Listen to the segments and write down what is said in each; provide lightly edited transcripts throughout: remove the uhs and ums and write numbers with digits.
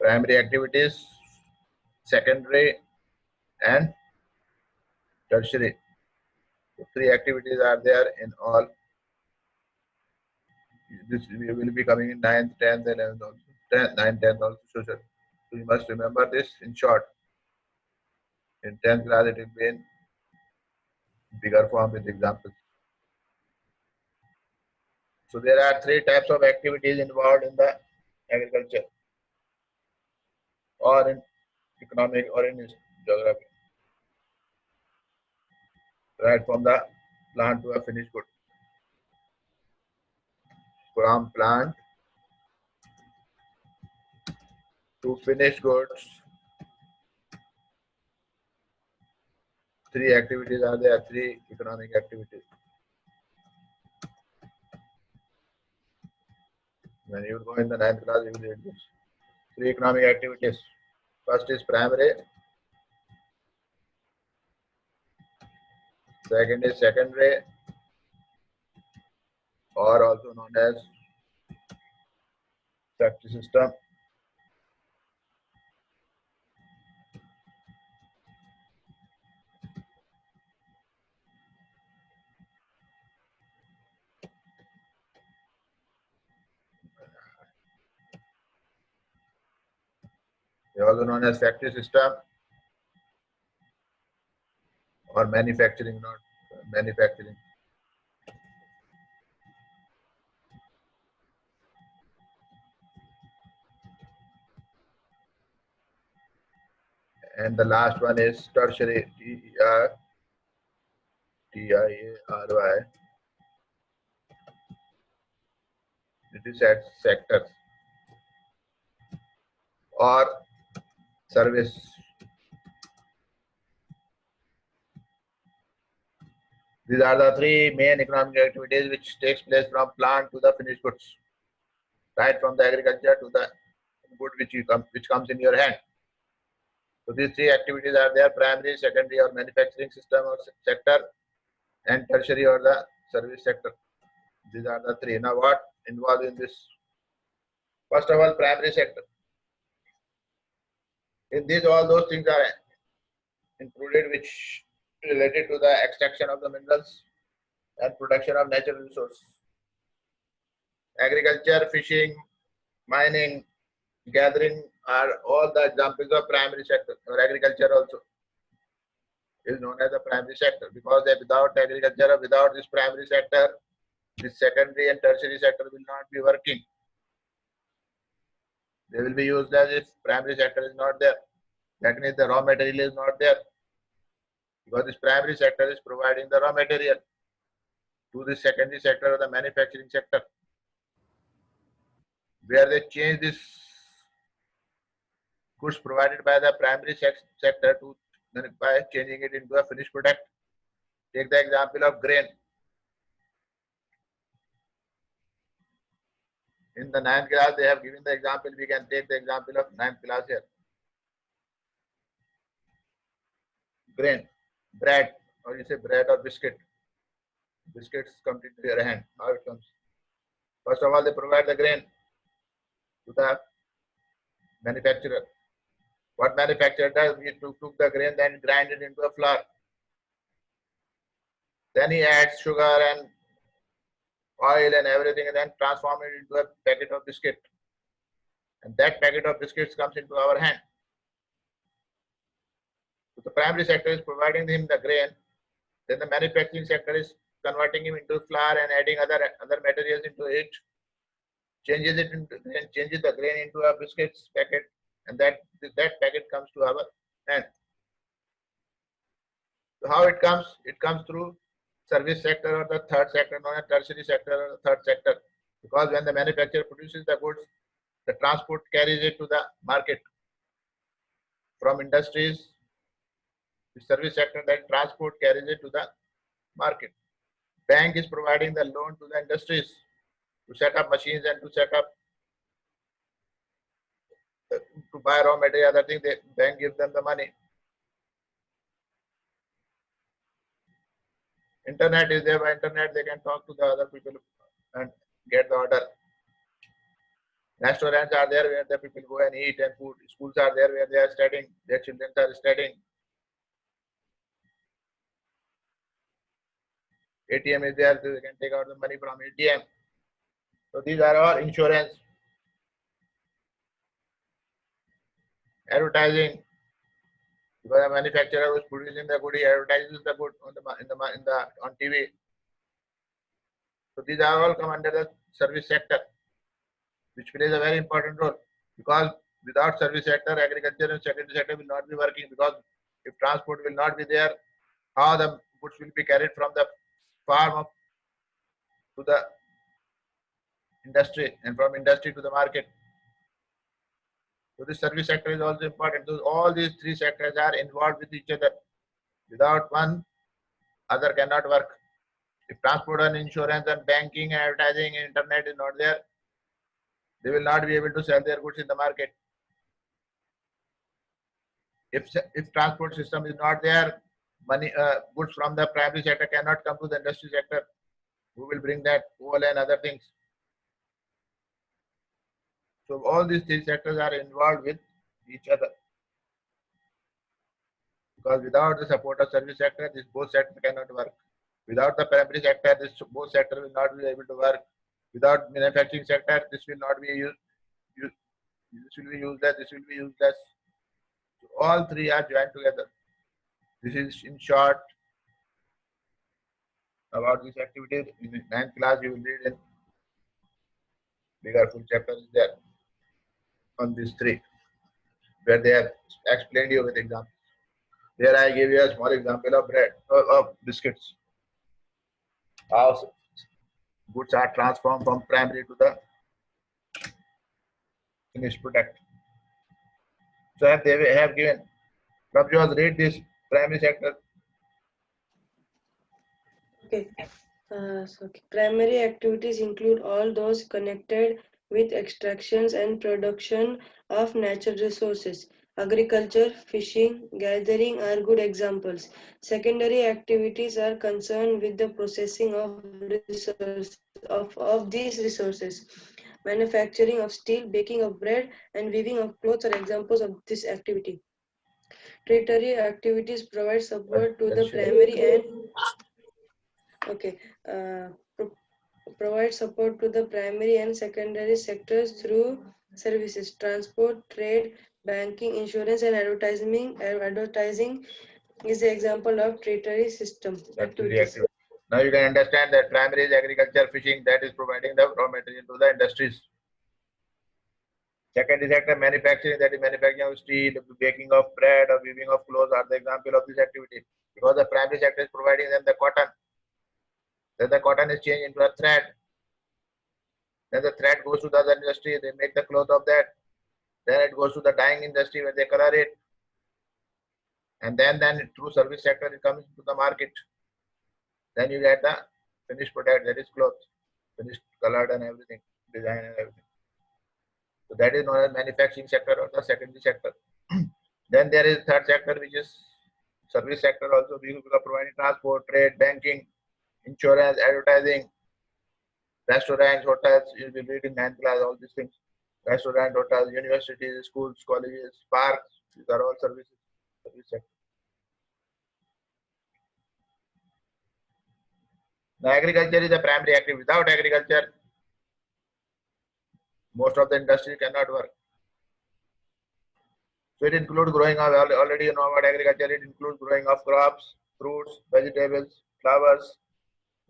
primary activities, secondary, and tertiary. So three activities are there in all. This we will be coming in 9th, 10th, and 11th also. 9th, 10th also social. So you must remember this in short. In 10th class, it will be in bigger form with examples. So there are three types of activities involved in the agriculture, or in economic, or in geography. Right from the plant to a finished good. From plant to finished goods, three activities are there, three economic activities. When you go in the 9th class, you will read this. Three economic activities. First is primary, second is secondary, or also known as factory system. They are also known as factory system or manufacturing, not manufacturing. And the last one is tertiary, T-I-A-R-Y. It is at sectors or service. These are the three main economic activities which takes place from plant to the finished goods, right from the agriculture to the good which comes in your hand. So these three activities are there: primary, secondary, or manufacturing system or sector, and tertiary or the service sector. These are the three. Now what involved in this? First of all, primary sector. In this, all those things are included which related to the extraction of the minerals and production of natural resources. Agriculture, fishing, mining, gathering are all the examples of primary sector, or agriculture also is known as the primary sector, because without agriculture or without this primary sector, this secondary and tertiary sector will not be working. They will be used as if primary sector is not there. That means the raw material is not there, because this primary sector is providing the raw material to the secondary sector or the manufacturing sector, where they change this goods provided by the primary sector to by changing it into a finished product. Take the example of grain. In the 9th class, they have given the example. We can take the example of 9th class here. Grain, bread, or you say bread or biscuit. Biscuits come into your hand. How it comes? First of all, they provide the grain to the manufacturer. What manufacturer does? He took the grain, then grind it into a flour. Then he adds sugar and oil and everything, and then transform it into a packet of biscuit. And that packet of biscuits comes into our hand. So the primary sector is providing him the grain, then the manufacturing sector is converting him into flour and adding other materials into it, changes the grain into a biscuits packet, and that packet comes to our hand. So how it comes? It comes through service sector or the third sector, known as tertiary sector or the third sector. Because when the manufacturer produces the goods, the transport carries it to the market. From industries, the service sector, that transport carries it to the market. Bank is providing the loan to the industries to set up machines and to set up to buy raw material, other thing. The bank gives them the money. Internet is there. By internet, they can talk to the other people and get the order. Restaurants are there where the people go and eat and food. Schools are there where they are studying. Their children are studying. ATM is there, so they can take out the money from ATM. So these are all insurance. Advertising, because a manufacturer who is producing the good, he advertises the good on TV. So these are all come under the service sector, which plays a very important role. Because without service sector, agriculture and secondary sector will not be working. Because if transport will not be there, how the goods will be carried from the farm to the industry and from industry to the market. So the service sector is also important. So all these three sectors are involved with each other. Without one, other cannot work. If transport and insurance and banking and advertising and internet is not there, they will not be able to sell their goods in the market. If transport system is not there, money goods from the primary sector cannot come to the industry sector. Who will bring that coal and other things? So all these three sectors are involved with each other. Because without the support of service sector, this both sector cannot work. Without the primary sector, this both sector will not be able to work. Without manufacturing sector, this will not be used. This will be useless. This will be useless. So all three are joined together. This is in short about these activities. In the 9th class, you will read in bigger full chapter is there on these three, where they have explained you with examples. Here I give you a small example of bread of biscuits. How goods are transformed from primary to the finished product. So they have given. Prabjot, read this primary sector. Okay. Primary activities include all those connected with extractions and production of natural resources. Agriculture, fishing, gathering are good examples. Secondary activities are concerned with the processing of these resources. Manufacturing of steel, baking of bread, and weaving of clothes are examples of this activity. Tertiary activities provide support to the primary and provide support to the primary and secondary sectors through services, transport, trade, banking, insurance, and advertising. Advertising is an example of tertiary system activities. Now you can understand that primary is agriculture, fishing, that is providing the raw material to the industries. Secondary sector, manufacturing, that is manufacturing of steel, baking of bread, or weaving of clothes are the example of this activity. Because the primary sector is providing them the cotton. Then the cotton is changed into a thread. Then the thread goes to the other industry, they make the cloth of that. Then it goes to the dyeing industry where they color it. And then through service sector it comes to the market. Then you get the finished product, that is cloth, finished colored and everything, design and everything. So that is known as manufacturing sector or the secondary sector. Then there is third sector, which is service sector also. We are providing transport, trade, banking, insurance, advertising, restaurants, hotels. You will read in 9th class all these things. Restaurant, hotels, universities, schools, colleges, parks. These are all services. Service sector. Now, agriculture is a primary activity. Without agriculture, most of the industry cannot work. So it includes growing of, already you know about agriculture, it includes growing of crops, fruits, vegetables, flowers,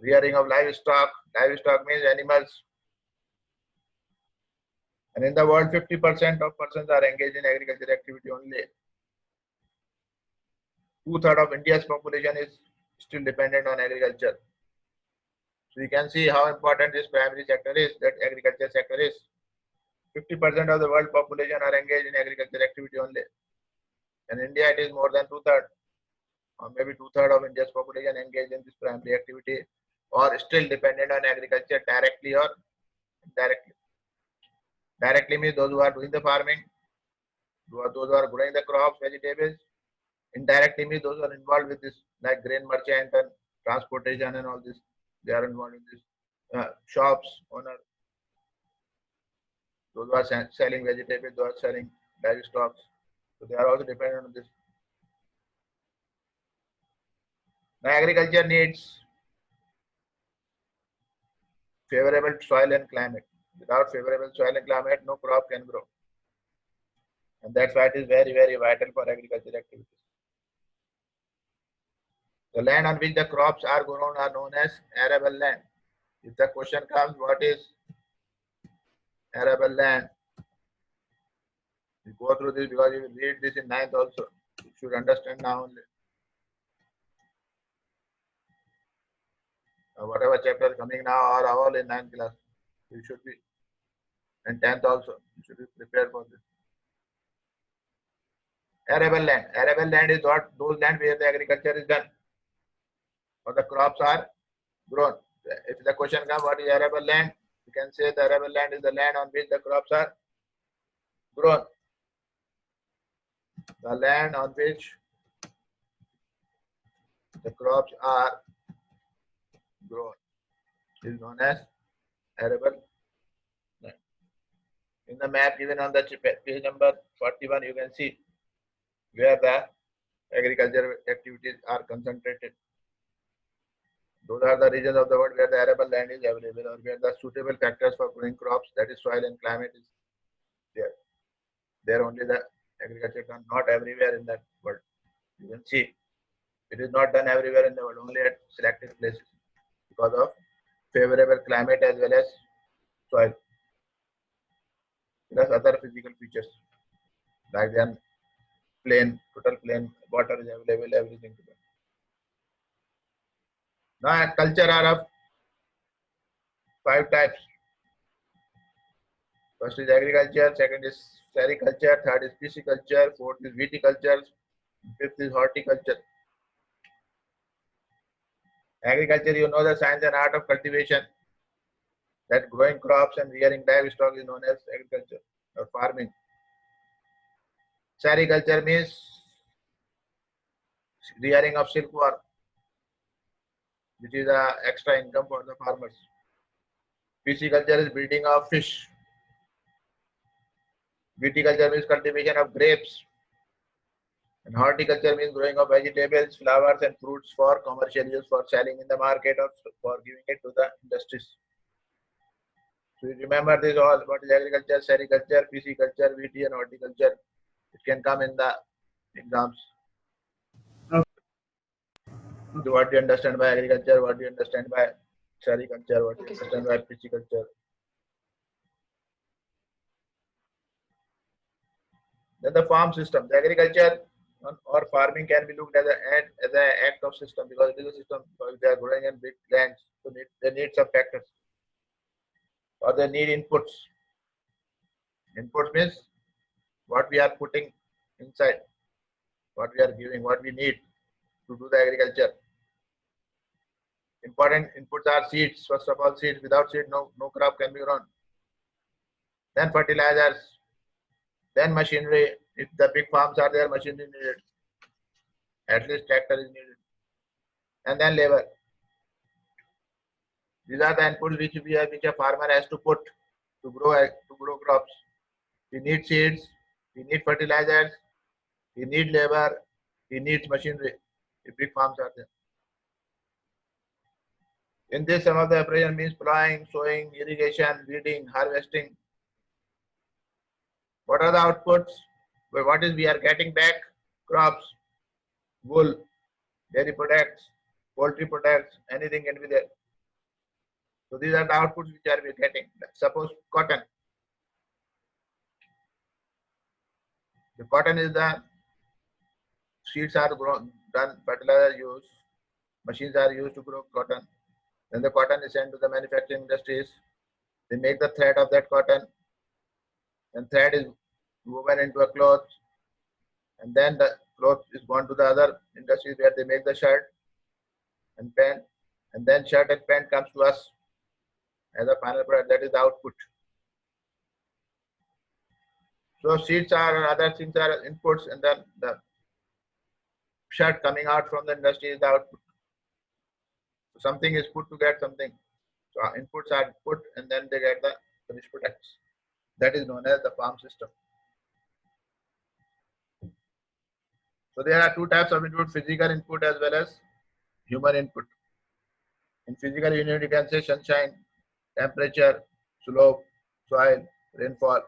rearing of livestock. Livestock means animals. And in the world, 50% of persons are engaged in agriculture activity only. 2/3 of India's population is still dependent on agriculture. So you can see how important this primary sector is, that agriculture sector is. 50% of the world population are engaged in agriculture activity only. In India, it is more than 2/3, or maybe 2/3 of India's population engaged in this primary activity, or still dependent on agriculture directly or indirectly. Directly means those who are doing the farming, those who are growing the crops, vegetables. Indirectly means those who are involved with this, like grain merchant and transportation and all this. They are involved in this. Shops, owner. Those who are selling vegetables, those are selling livestock. So they are also dependent on this. Now agriculture needs favorable soil and climate. Without favorable soil and climate, no crop can grow. And that's why it is very, very vital for agricultural activities. The land on which the crops are grown are known as arable land. If the question comes, what is arable land? We go through this because you will read this in 9th also. You should understand now only. Whatever chapter coming now are all in 9th class. You should be, and 10th also. You should be prepared for this. Arable land. Arable land is what those land where the agriculture is done, or the crops are grown. If the question comes, what is arable land? You can say the arable land is the land on which the crops are grown. The land on which the crops are grown is known as arable land. In the map given on the page number 41, you can see where the agriculture activities are concentrated. Those are the regions of the world where the arable land is available or where the suitable factors for growing crops, that is soil and climate, is there. There only the agriculture done, not everywhere in that world. You can see it is not done everywhere in the world, only at selected places because of favorable climate as well as soil, plus other physical features like then plain, total plain, water is available, everything together. Now culture are of 5 types. First is agriculture, second is sericulture, third is pisciculture, fourth is viticulture, fifth is horticulture. Agriculture, you know the science and art of cultivation, that growing crops and rearing livestock is known as agriculture or farming. Sericulture means rearing of silkworm, which is a extra income for the farmers. Pisciculture is breeding of fish. Viticulture means cultivation of grapes. And horticulture means growing of vegetables, flowers and fruits for commercial use, for selling in the market or for giving it to the industries. So you remember this all, what is agriculture, sericulture, pisciculture, viti and horticulture. It can come in the exams. So what do you understand by agriculture, what do you understand by sericulture, what do you understand by pisciculture? Then the farm system. The agriculture or farming can be looked at as an act of system because it is a system. Because they are growing in big lands, so they need some factors or they need inputs. Inputs means what we are putting inside, what we are giving, what we need to do the agriculture. Important inputs are seeds. First of all, seeds. Without seed, no crop can be grown. Then fertilizers. Then machinery. If the big farms are there, machinery needed. At least tractor is needed. And then labor. These are the inputs which a farmer has to put to grow crops. He needs seeds, he needs fertilizers, he needs labor, he needs machinery. If big farms are there. In this, some of the operation means plowing, sowing, irrigation, weeding, harvesting. What are the outputs? Well, what is we are getting back? Crops, wool, dairy products, poultry products, anything can be there. So these are the outputs which are we getting. Suppose cotton. The cotton is the seeds are grown, done, fertilizer used, machines are used to grow cotton. Then the cotton is sent to the manufacturing industries. They make the thread of that cotton, and thread is woven into a cloth, and then the cloth is gone to the other industries where they make the shirt and pant, and then shirt and pant comes to us as a final product. That is the output. So seeds are other things are inputs, and then the shirt coming out from the industry is the output. So something is put to get something. So inputs are put, and then they get the finished products. That is known as the farm system. So there are two types of input, physical input as well as human input. In physical unit, you can say sunshine, temperature, slope, soil, rainfall,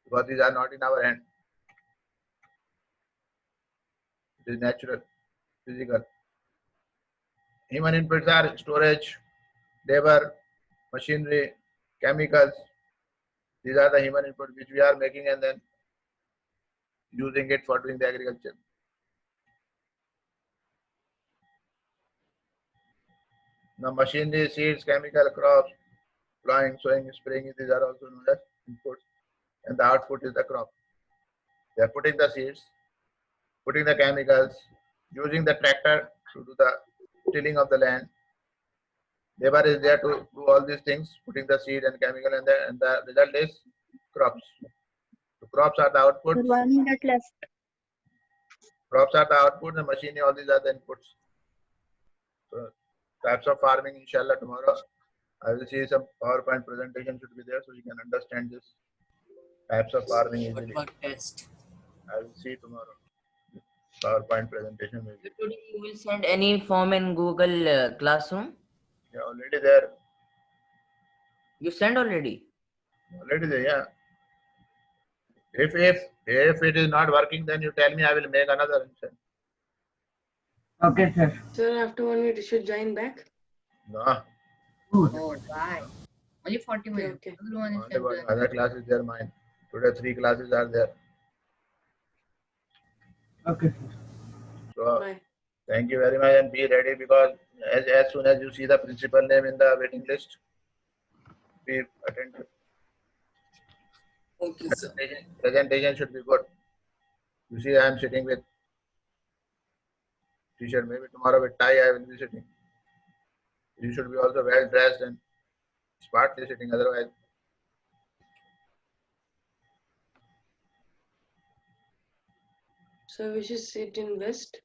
because these are not in our hand. It is natural, physical. Human inputs are storage, labor, machinery, chemicals. These are the human input which we are making and then using it for doing the agriculture. Now machinery, seeds, chemical, crops, plowing, sowing, spraying, these are also known as inputs. And the output is the crop. They are putting the seeds, putting the chemicals, using the tractor to do the tilling of the land. Labor is there to do all these things, putting the seed and chemical, and the result is crops. So crops are the output. 1 minute left. Crops are the output, and machinery, all these are the inputs. So types of farming, inshallah, tomorrow I will see some PowerPoint presentation should be there so you can understand this types of farming easily. What about test? I will see tomorrow. PowerPoint presentation maybe. So today you will send any form in Google Classroom? Yeah, already there. You send already? Already there, yeah. If it is not working, then you tell me, I will make another and send. Okay, sir. Sir, after 1 minute, you should join back. No, Oh, why? Only 40 Okay, minutes. okay. Other one is only one other class is there, mine. Today 3 classes are there. Okay, sir. So Bye. thank you very much and be ready because as soon as you see the principal name in the waiting list, be attentive. Okay, sir. Presentation should be good. You see, I am sitting with t-shirt. Maybe tomorrow with tie I will be sitting. You should be also well dressed and smartly sitting. Otherwise, So we should sit in west.